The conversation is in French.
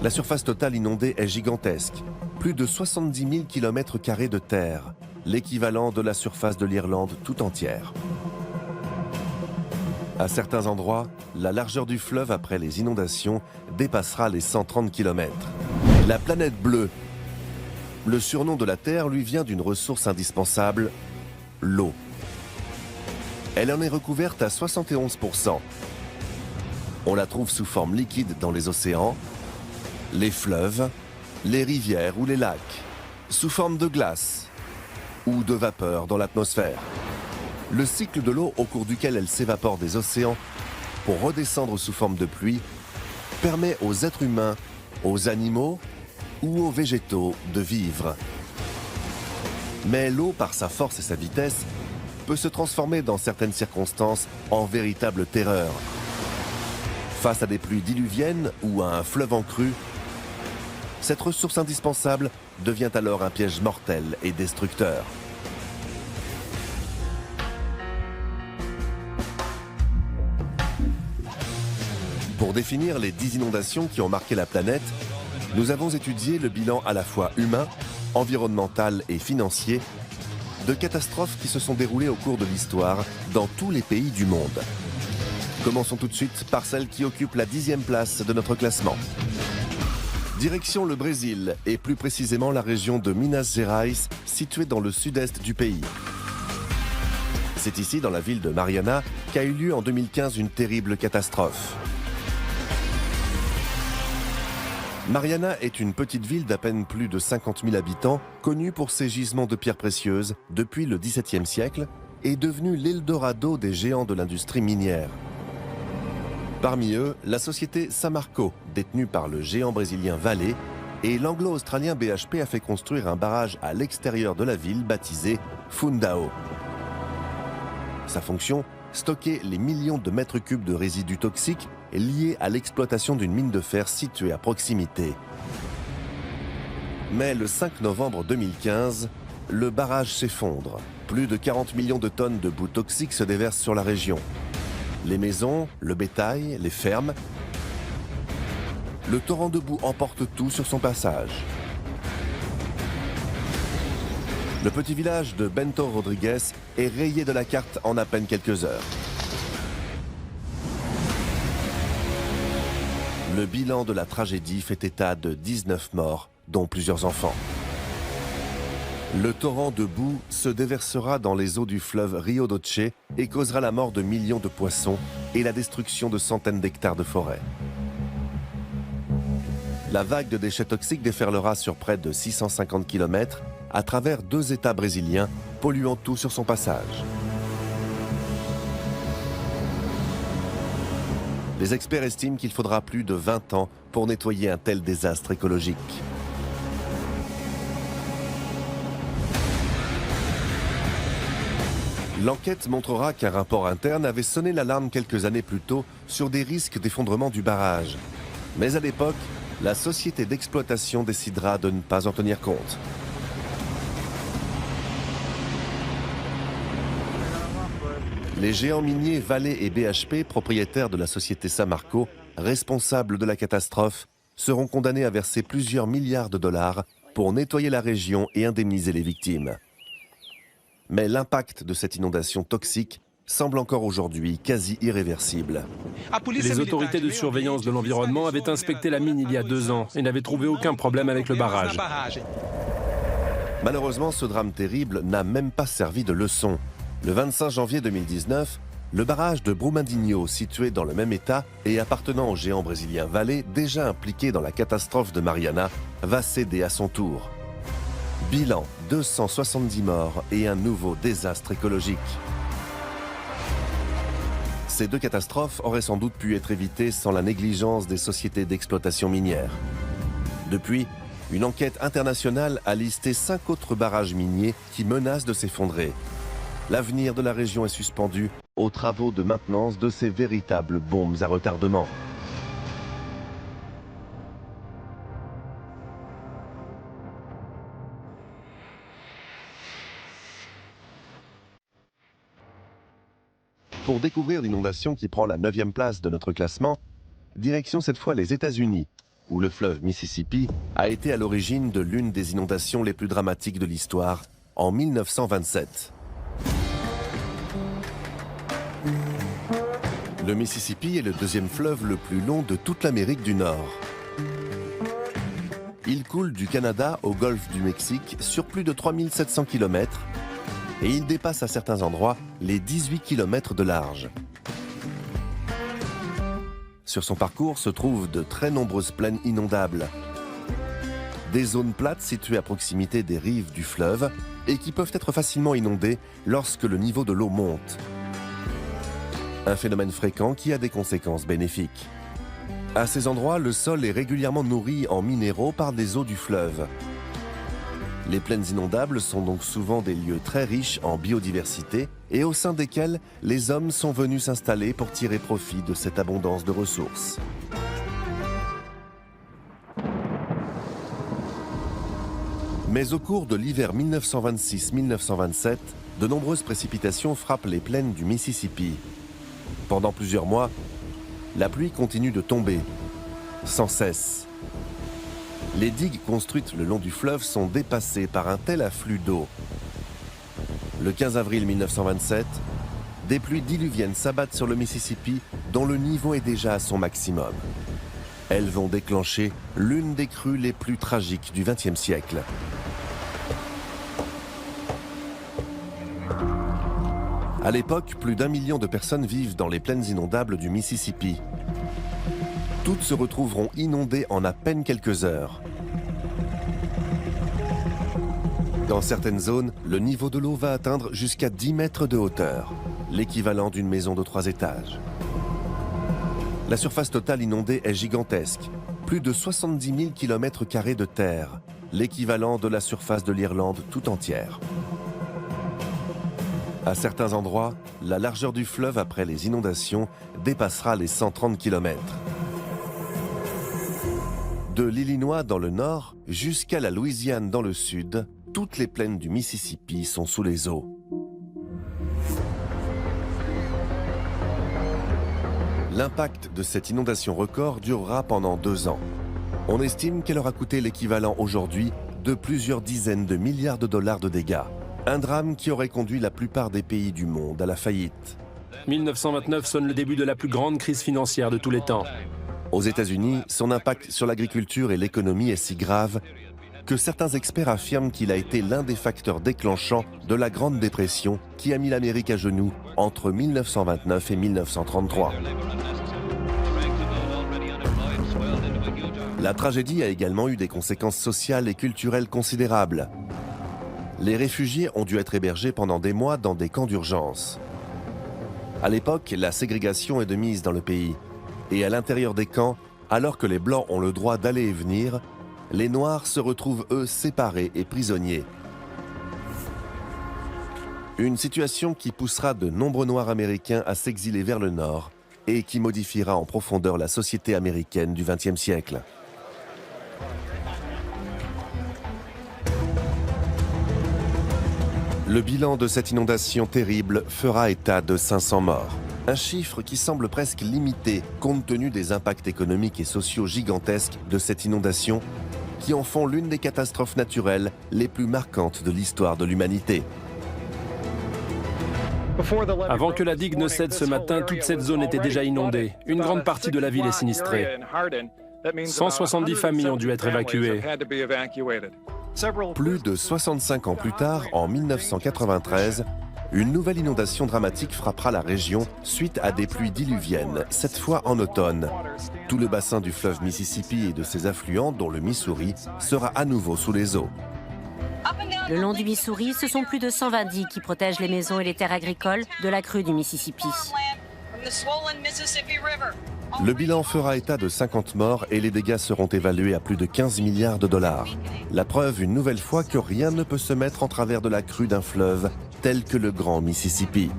La surface totale inondée est gigantesque, plus de 70 000 km² de terre, l'équivalent de la surface de l'Irlande tout entière. À certains endroits, la largeur du fleuve après les inondations dépassera les 130 km. La planète bleue. Le surnom de la Terre lui vient d'une ressource indispensable, l'eau. Elle en est recouverte à 71%. On la trouve sous forme liquide dans les océans, les fleuves, les rivières ou les lacs, sous forme de glace ou de vapeur dans l'atmosphère. Le cycle de l'eau au cours duquel elle s'évapore des océans pour redescendre sous forme de pluie permet aux êtres humains, aux animaux ou aux végétaux de vivre. Mais l'eau, par sa force et sa vitesse, peut se transformer dans certaines circonstances en véritable terreur. Face à des pluies diluviennes ou à un fleuve en crue, cette ressource indispensable devient alors un piège mortel et destructeur. Pour définir les 10 inondations qui ont marqué la planète, nous avons étudié le bilan à la fois humain, environnemental et financier de catastrophes qui se sont déroulées au cours de l'histoire dans tous les pays du monde. Commençons tout de suite par celle qui occupe la 10e place de notre classement. Direction le Brésil, et plus précisément la région de Minas Gerais, située dans le sud-est du pays. C'est ici, dans la ville de Mariana, qu'a eu lieu en 2015 une terrible catastrophe. Mariana est une petite ville d'à peine plus de 50 000 habitants, connue pour ses gisements de pierres précieuses depuis le XVIIe siècle, et devenue l'Eldorado des géants de l'industrie minière. Parmi eux, la société Samarco, détenue par le géant brésilien Vale, et l'anglo-australien BHP a fait construire un barrage à l'extérieur de la ville baptisé Fundão. Sa fonction, stocker les millions de mètres cubes de résidus toxiques liés à l'exploitation d'une mine de fer située à proximité. Mais le 5 novembre 2015, le barrage s'effondre. Plus de 40 millions de tonnes de boue toxique se déversent sur la région. Les maisons, le bétail, les fermes. Le torrent de boue emporte tout sur son passage. Le petit village de Bento Rodrigues est rayé de la carte en à peine quelques heures. Le bilan de la tragédie fait état de 19 morts, dont plusieurs enfants. Le torrent de boue se déversera dans les eaux du fleuve Rio Doce et causera la mort de millions de poissons et la destruction de centaines d'hectares de forêt. La vague de déchets toxiques déferlera sur près de 650 km à travers 2 États brésiliens, polluant tout sur son passage. Les experts estiment qu'il faudra plus de 20 ans pour nettoyer un tel désastre écologique. L'enquête montrera qu'un rapport interne avait sonné l'alarme quelques années plus tôt sur des risques d'effondrement du barrage. Mais à l'époque, la société d'exploitation décidera de ne pas en tenir compte. Les géants miniers Vale et BHP, propriétaires de la société Samarco, responsables de la catastrophe, seront condamnés à verser plusieurs milliards de dollars pour nettoyer la région et indemniser les victimes. Mais l'impact de cette inondation toxique semble encore aujourd'hui quasi irréversible. Les autorités de surveillance de l'environnement avaient inspecté la mine il y a 2 ans et n'avaient trouvé aucun problème avec le barrage. Malheureusement, ce drame terrible n'a même pas servi de leçon. Le 25 janvier 2019, le barrage de Brumadinho, situé dans le même état et appartenant au géant brésilien Vale, déjà impliqué dans la catastrophe de Mariana, va céder à son tour. Bilan, 270 morts et un nouveau désastre écologique. Ces 2 catastrophes auraient sans doute pu être évitées sans la négligence des sociétés d'exploitation minière. Depuis, une enquête internationale a listé 5 autres barrages miniers qui menacent de s'effondrer. L'avenir de la région est suspendu aux travaux de maintenance de ces véritables bombes à retardement. Pour découvrir l'inondation qui prend la 9e place de notre classement, direction cette fois les États-Unis, où le fleuve Mississippi a été à l'origine de l'une des inondations les plus dramatiques de l'histoire, en 1927. Le Mississippi est le deuxième fleuve le plus long de toute l'Amérique du Nord. Il coule du Canada au golfe du Mexique sur plus de 3700 km et il dépasse à certains endroits les 18 km de large. Sur son parcours se trouvent de très nombreuses plaines inondables, des zones plates situées à proximité des rives du fleuve et qui peuvent être facilement inondées lorsque le niveau de l'eau monte. Un phénomène fréquent qui a des conséquences bénéfiques. À ces endroits, le sol est régulièrement nourri en minéraux par des eaux du fleuve. Les plaines inondables sont donc souvent des lieux très riches en biodiversité et au sein desquels les hommes sont venus s'installer pour tirer profit de cette abondance de ressources. Mais au cours de l'hiver 1926-1927, de nombreuses précipitations frappent les plaines du Mississippi. Pendant plusieurs mois, la pluie continue de tomber, sans cesse. Les digues construites le long du fleuve sont dépassées par un tel afflux d'eau. Le 15 avril 1927, des pluies diluviennes s'abattent sur le Mississippi dont le niveau est déjà à son maximum. Elles vont déclencher l'une des crues les plus tragiques du XXe siècle. À l'époque, plus d'1 million de personnes vivent dans les plaines inondables du Mississippi. Toutes se retrouveront inondées en à peine quelques heures. Dans certaines zones, le niveau de l'eau va atteindre jusqu'à 10 mètres de hauteur, l'équivalent d'une maison de 3 étages. La surface totale inondée est gigantesque, plus de 70 000 km² de terre, l'équivalent de la surface de l'Irlande tout entière. À certains endroits, la largeur du fleuve après les inondations dépassera les 130 km. De l'Illinois dans le nord jusqu'à la Louisiane dans le sud, toutes les plaines du Mississippi sont sous les eaux. L'impact de cette inondation record durera pendant 2 ans. On estime qu'elle aura coûté l'équivalent aujourd'hui de plusieurs dizaines de milliards de dollars de dégâts. Un drame qui aurait conduit la plupart des pays du monde à la faillite. 1929 sonne le début de la plus grande crise financière de tous les temps. Aux États-Unis, son impact sur l'agriculture et l'économie est si grave que certains experts affirment qu'il a été l'un des facteurs déclenchants de la Grande Dépression qui a mis l'Amérique à genoux entre 1929 et 1933. La tragédie a également eu des conséquences sociales et culturelles considérables. Les réfugiés ont dû être hébergés pendant des mois dans des camps d'urgence. À l'époque, la ségrégation est de mise dans le pays. Et à l'intérieur des camps, alors que les Blancs ont le droit d'aller et venir, les Noirs se retrouvent, eux, séparés et prisonniers. Une situation qui poussera de nombreux Noirs américains à s'exiler vers le Nord et qui modifiera en profondeur la société américaine du XXe siècle. Le bilan de cette inondation terrible fera état de 500 morts. Un chiffre qui semble presque limité compte tenu des impacts économiques et sociaux gigantesques de cette inondation qui en font l'une des catastrophes naturelles les plus marquantes de l'histoire de l'humanité. Avant que la digue ne cède ce matin, toute cette zone était déjà inondée. Une grande partie de la ville est sinistrée. 170 familles ont dû être évacuées. Plus de 65 ans plus tard, en 1993, une nouvelle inondation dramatique frappera la région suite à des pluies diluviennes, cette fois en automne. Tout le bassin du fleuve Mississippi et de ses affluents, dont le Missouri, sera à nouveau sous les eaux. Le long du Missouri, ce sont plus de 120 digues qui protègent les maisons et les terres agricoles de la crue du Mississippi. Le bilan fera état de 50 morts et les dégâts seront évalués à plus de 15 milliards de dollars. La preuve une nouvelle fois que rien ne peut se mettre en travers de la crue d'un fleuve tel que le grand Mississippi.